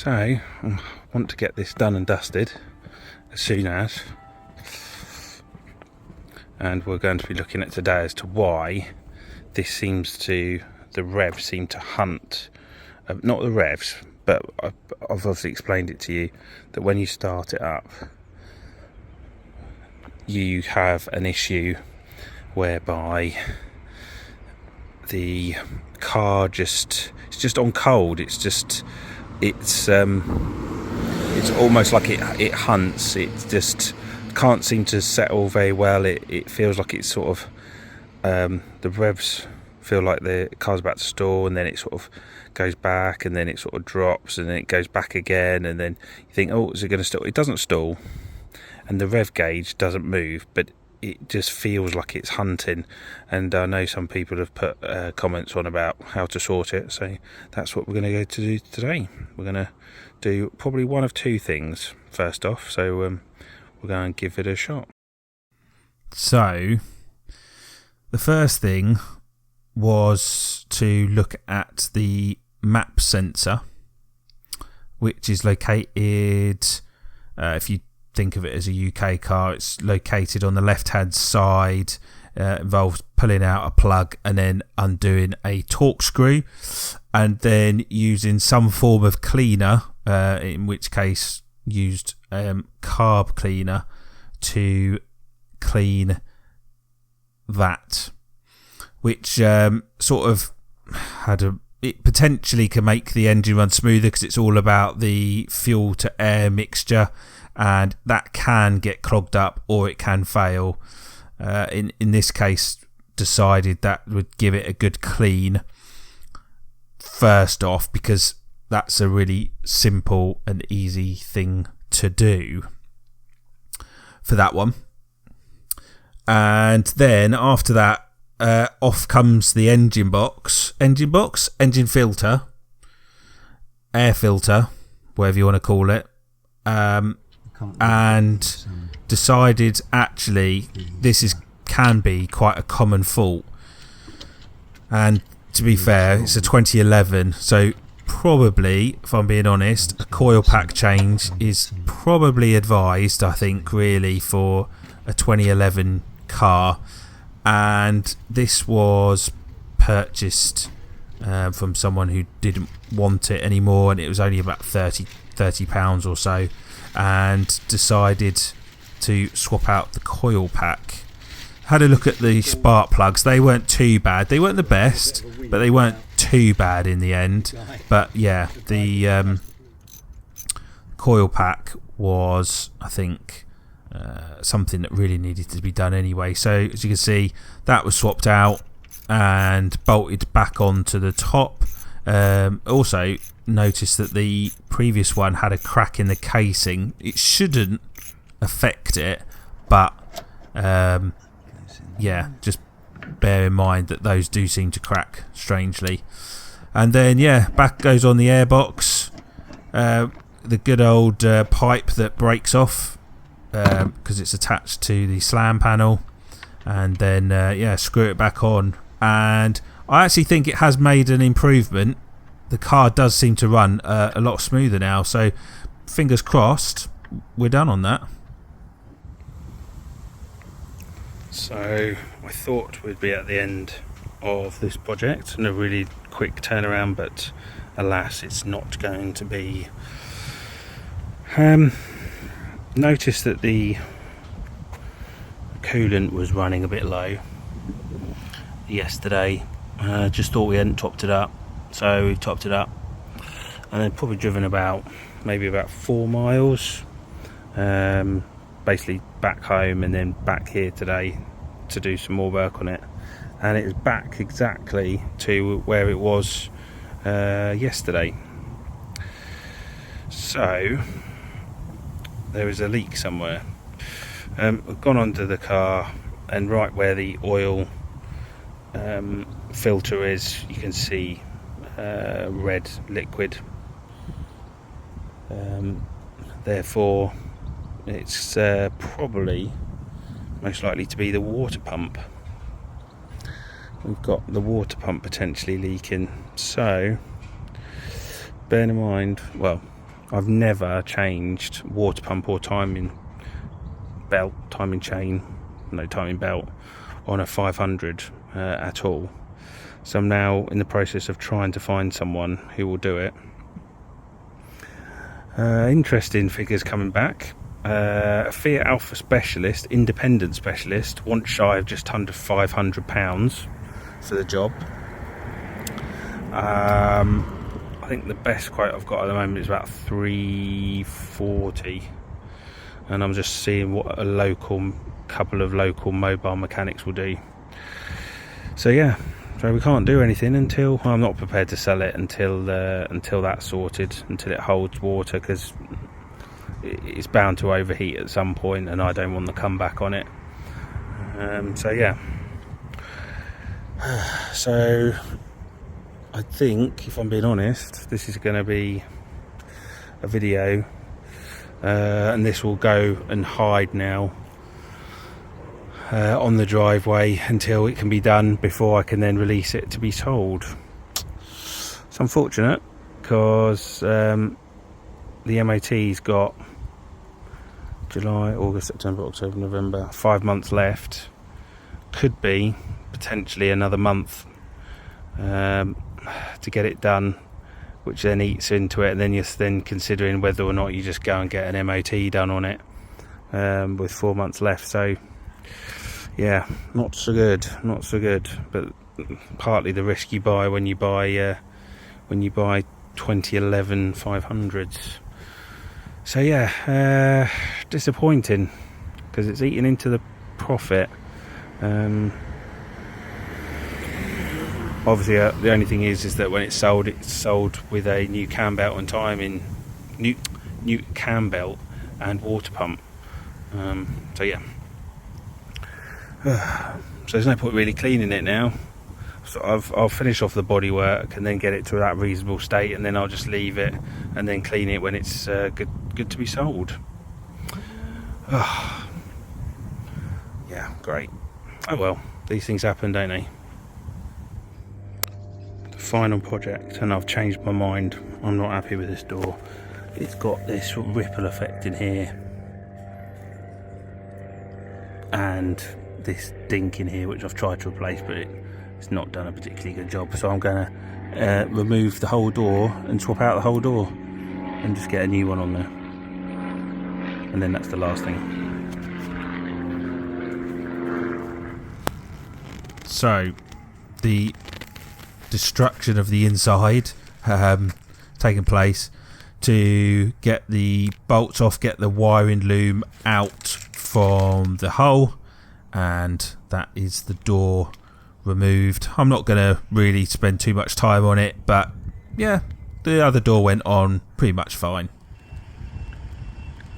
So I want to get this done and dusted as soon as, and we're going to be looking at today as to why the revs seem to hunt, not the revs, but I've obviously explained it to you that when you start it up you have an issue whereby the car it's just on cold. It's almost like it hunts. It just can't seem to settle very well. It feels like it's sort of the revs feel like the car's about to stall, and then it sort of goes back, and then it sort of drops, and then it goes back again, and then you think, oh, is it going to stall? It doesn't stall, and the rev gauge doesn't move, but it just feels like it's hunting. And I know some people have put comments on about how to sort it, so that's what we're going to go to do today. We're going to do probably one of two things first off, so we're going to give it a shot. So the first thing was to look at the map sensor, which is located, if you think of it as a UK car, it's located on the left hand side. Involves pulling out a plug and then undoing a torque screw, and then using some form of cleaner, in which case used carb cleaner to clean that, which sort of it potentially can make the engine run smoother, because it's all about the fuel to air mixture, and that can get clogged up or it can fail. In this case, decided that would give it a good clean first off, because that's a really simple and easy thing to do for that one. And then after that, off comes the engine filter, air filter, whatever you want to call it, and decided actually this can be quite a common fault. And to be fair, it's a 2011, so probably, if I'm being honest, a coil pack change is probably advised, I think, really, for a 2011 car. And this was purchased from someone who didn't want it anymore, and it was only about £30 or so, and decided to swap out the coil pack. Had a look at the spark plugs. They weren't too bad. They weren't the best, but they weren't too bad in the end. But yeah, the coil pack was, I think, something that really needed to be done anyway. So as you can see, that was swapped out and bolted back onto the top. Also noticed that the previous one had a crack in the casing. It shouldn't affect it, but yeah, just bear in mind that those do seem to crack strangely. And then yeah, back goes on the airbox, the good old pipe that breaks off because it's attached to the slam panel, and then yeah, screw it back on. And I actually think it has made an improvement. The car does seem to run a lot smoother now, so fingers crossed we're done on that. So I thought we'd be at the end of this project and a really quick turnaround, but alas, it's not going to be. Noticed that the coolant was running a bit low yesterday. Just thought we hadn't topped it up, so we topped it up, and then probably driven maybe about 4 miles, basically back home and then back here today to do some more work on it, and it's back exactly to where it was yesterday. So there is a leak somewhere. I've gone onto the car, and right where the oil filter is, you can see red liquid. Therefore it's probably most likely to be the water pump. We've got the water pump potentially leaking, so bear in mind, well, I've never changed water pump or timing belt, timing chain, no timing belt on a 500 at all. So I'm now in the process of trying to find someone who will do it. Interesting figures coming back. A Fiat Alpha specialist, independent specialist, once shy of just under £500 for the job. I think the best quote I've got at the moment is about 340, and I'm just seeing what a couple of local mobile mechanics will do. So yeah, so we can't do anything until, I'm not prepared to sell it until that's sorted, until it holds water, because it's bound to overheat at some point and I don't want the comeback on it. So yeah, so I think, if I'm being honest, this is going to be a video, and this will go and hide now on the driveway until it can be done, before I can then release it to be sold. It's unfortunate because the MOT's got July, August, September, October, November, 5 months left. Could be potentially another month to get it done, which then eats into it, and then you're then considering whether or not you just go and get an MOT done on it, with 4 months left. So yeah, not so good, but partly the risk you buy when you buy 2011 500s. So yeah, disappointing, because it's eating into the profit. Obviously, the only thing is that when it's sold with a new cam belt and timing, new cam belt and water pump. So yeah. So there's no point really cleaning it now. So I'll finish off the bodywork and then get it to that reasonable state, and then I'll just leave it and then clean it when it's good to be sold. Yeah, great. Oh well, these things happen, don't they? The final project, and I've changed my mind. I'm not happy with this door. It's got this ripple effect in here, and this dink in here, which I've tried to replace, but it's not done a particularly good job. So I'm going to remove the whole door and swap out the whole door and just get a new one on there, and then that's the last thing. So the destruction of the inside taking place to get the bolts off, get the wiring loom out from the hole, and that is the door removed. I'm not going to really spend too much time on it, but yeah, the other door went on pretty much fine.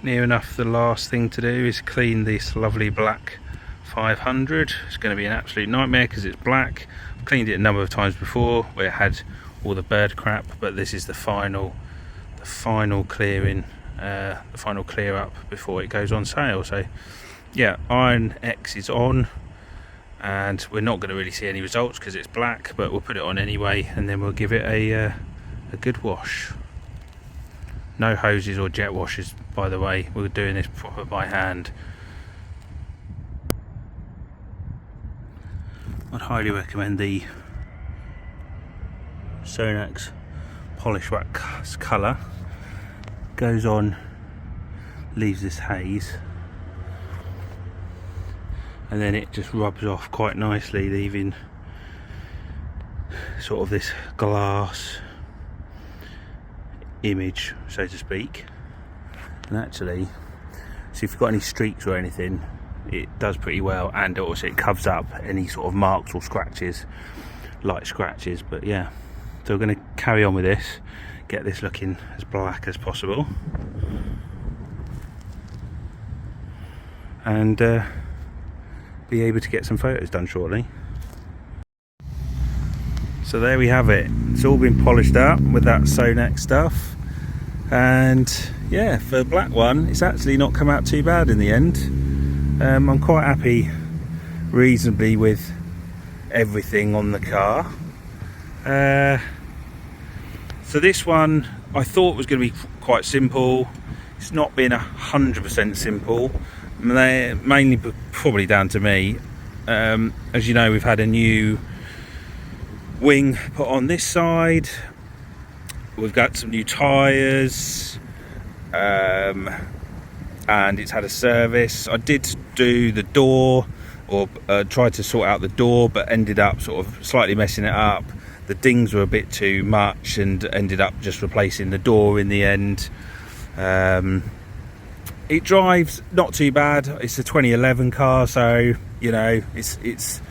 Near enough, the last thing to do is clean this lovely black 500. It's going to be an absolute nightmare because it's black. I've cleaned it a number of times before where it had all the bird crap, but this is the final clearing, the final clear up before it goes on sale. So yeah, Iron X is on, and we're not going to really see any results because it's black, but we'll put it on anyway, and then we'll give it a good wash. No hoses or jet washers, by the way. We're doing this proper by hand. I'd highly recommend the Sonax polish wax colour. Goes on, leaves this haze, and then it just rubs off quite nicely, leaving sort of this glass image, so to speak. And actually, so if you've got any streaks or anything, it does pretty well, and also it covers up any sort of marks or scratches, light scratches. But yeah, so we're going to carry on with this, get this looking as black as possible, and be able to get some photos done shortly. So there we have it. It's all been polished up with that Sonax stuff, and yeah, for the black one, it's actually not come out too bad in the end. I'm quite happy reasonably with everything on the car. So this one I thought was going to be quite simple. It's not been 100% simple. Mainly probably down to me. As you know, we've had a new wing put on this side. We've got some new tyres, and it's had a service. I did do the door, or tried to sort out the door, but ended up sort of slightly messing it up. The dings were a bit too much and ended up just replacing the door in the end. It drives not too bad. It's a 2011 car, so you know it's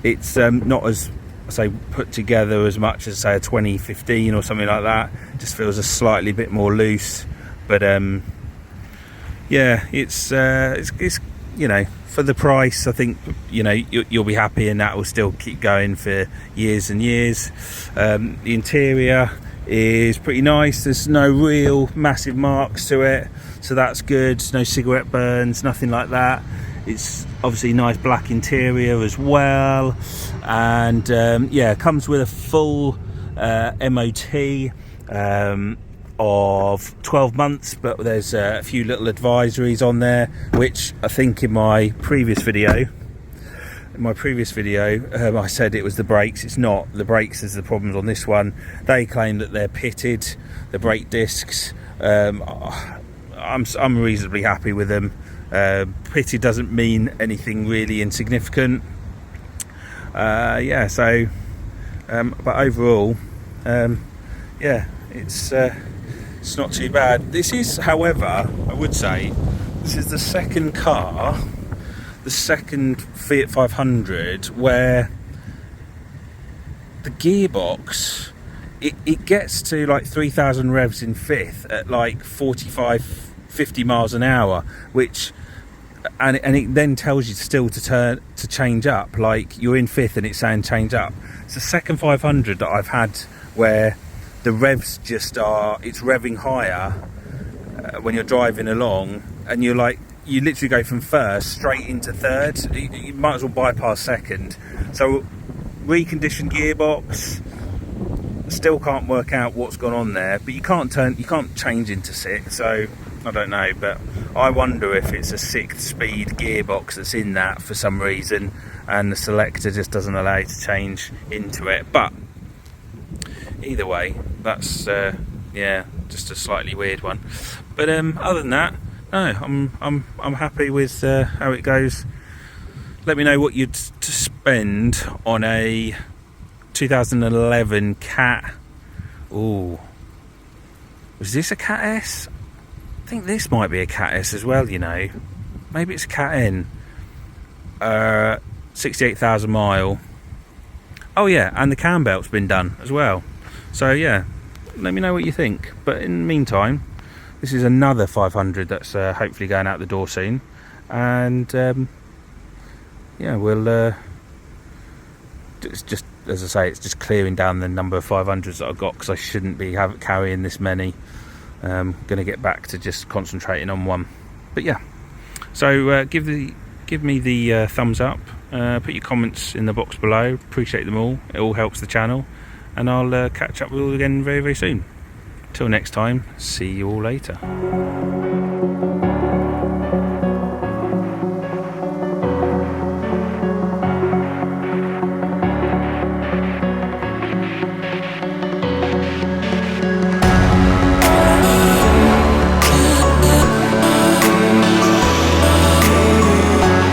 not as, say, put together as much as, say, a 2015 or something like that. It just feels a slightly bit more loose, but yeah, it's you know, for the price, I think, you know, you'll be happy, and that will still keep going for years and years. The interior is pretty nice. There's no real massive marks to it, so that's good. No cigarette burns, nothing like that. It's obviously nice black interior as well, and yeah, it comes with a full MOT of 12 months, but there's a few little advisories on there, which I think in my previous video I said it was the brakes. It's not the brakes. There's the problems on this one. They claim that they're pitted, the brake discs. I'm reasonably happy with them. Pitted doesn't mean anything really insignificant. Yeah, so but overall, yeah, it's not too bad. This is, however, I would say, this is the second car, the second Fiat 500, where the gearbox, it gets to like 3,000 revs in fifth at like 50 miles an hour, which, and it then tells you still to change up, like you're in fifth and it's saying change up. It's the second 500 that I've had where the revs just are, it's revving higher when you're driving along, and you literally go from first straight into third. You might as well bypass second. So reconditioned gearbox, still can't work out what's gone on there, but you can't change into sixth, so I don't know, but I wonder if it's a 6-speed gearbox that's in that for some reason, and the selector just doesn't allow you to change into it. But either way, that's yeah, just a slightly weird one. But other than that, no, I'm happy with how it goes. Let me know what you'd spend on a 2011 Cat. Ooh, was this a Cat S? I think this might be a Cat S as well, you know. Maybe it's a Cat N. 68,000 mile. Oh yeah, and the cam belt's been done as well. So yeah, let me know what you think. But in the meantime, this is another 500 that's hopefully going out the door soon. And yeah, we'll it's just, as I say, it's just clearing down the number of 500s that I've got, because I shouldn't be carrying this many. Going to get back to just concentrating on one. But yeah, so give me the thumbs up, put your comments in the box below, appreciate them all, it all helps the channel, and I'll catch up with you all again very, very soon. Till next time, see you all later.